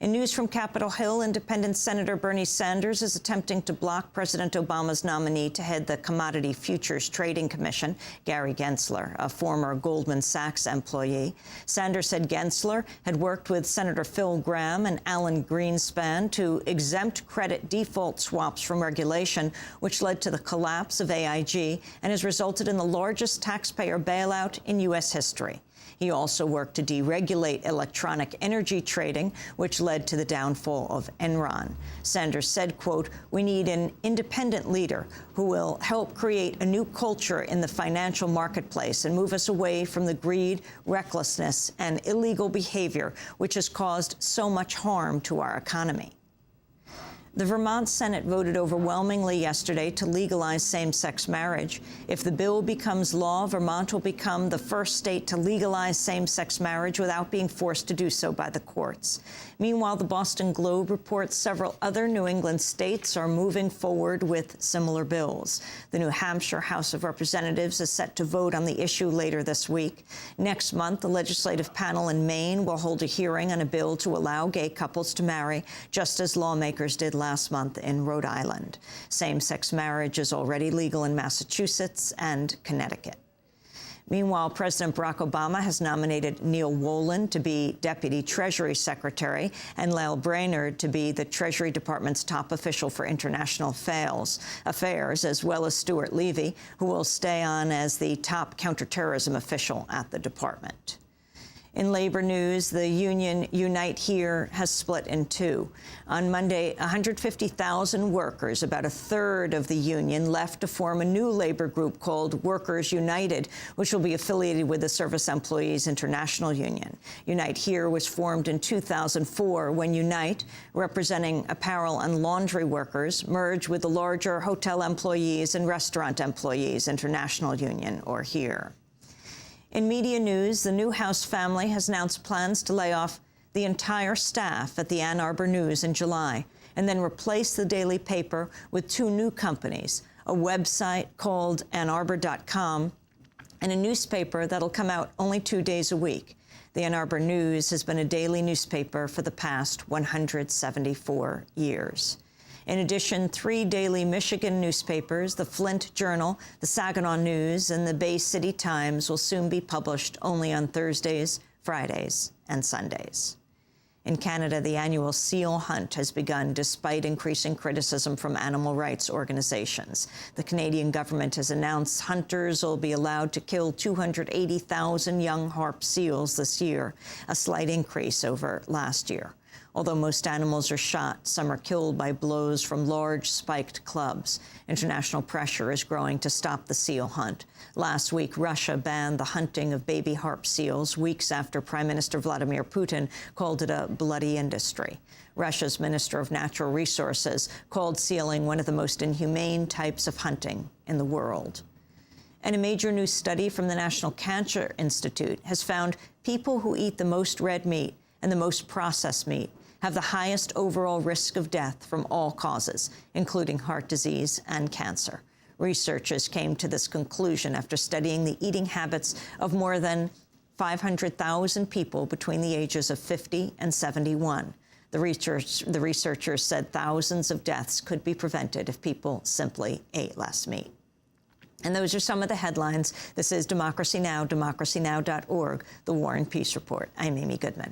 In news from Capitol Hill, Independent Senator Bernie Sanders is attempting to block President Obama's nominee to head the Commodity Futures Trading Commission, Gary Gensler, a former Goldman Sachs employee. Sanders said Gensler had worked with Senator Phil Gramm and Alan Greenspan to exempt credit default swaps from regulation, which led to the collapse of AIG and has resulted in the largest taxpayer bailout in U.S. history. He also worked to deregulate electronic energy trading, which led to the downfall of Enron. Sanders said, quote, "We need an independent leader who will help create a new culture in the financial marketplace and move us away from the greed, recklessness, and illegal behavior which has caused so much harm to our economy." The Vermont Senate voted overwhelmingly yesterday to legalize same-sex marriage. If the bill becomes law, Vermont will become the first state to legalize same-sex marriage without being forced to do so by the courts. Meanwhile, the Boston Globe reports several other New England states are moving forward with similar bills. The New Hampshire House of Representatives is set to vote on the issue later this week. Next month, the legislative panel in Maine will hold a hearing on a bill to allow gay couples to marry, just as lawmakers did last month in Rhode Island. Same-sex marriage is already legal in Massachusetts and Connecticut. Meanwhile, President Barack Obama has nominated Neil Wolin to be Deputy Treasury Secretary and Lael Brainerd to be the Treasury Department's top official for international affairs, as well as Stuart Levy, who will stay on as the top counterterrorism official at the department. In labor news, the union Unite Here has split in two. On Monday, 150,000 workers, about a third of the union, left to form a new labor group called Workers United, which will be affiliated with the Service Employees International Union. Unite Here was formed in 2004 when Unite, representing apparel and laundry workers, merged with the larger Hotel Employees and Restaurant Employees International Union, or HERE. In media news, the Newhouse family has announced plans to lay off the entire staff at the Ann Arbor News in July and then replace the daily paper with two new companies, a website called annarbor.com and a newspaper that'll come out only 2 days a week. The Ann Arbor News has been a daily newspaper for the past 174 years. In addition, 3 daily Michigan newspapers, the Flint Journal, the Saginaw News, and the Bay City Times, will soon be published only on Thursdays, Fridays, and Sundays. In Canada, the annual seal hunt has begun despite increasing criticism from animal rights organizations. The Canadian government has announced hunters will be allowed to kill 280,000 young harp seals this year, a slight increase over last year. Although most animals are shot, some are killed by blows from large spiked clubs. International pressure is growing to stop the seal hunt. Last week, Russia banned the hunting of baby harp seals weeks after Prime Minister Vladimir Putin called it a bloody industry. Russia's Minister of Natural Resources called sealing one of the most inhumane types of hunting in the world. And a major new study from the National Cancer Institute has found people who eat the most red meat and the most processed meat have the highest overall risk of death from all causes, including heart disease and cancer. Researchers came to this conclusion after studying the eating habits of more than 500,000 people between the ages of 50 and 71. The researchers said thousands of deaths could be prevented if people simply ate less meat. And those are some of the headlines. This is Democracy Now!, democracynow.org, The War and Peace Report. I'm Amy Goodman.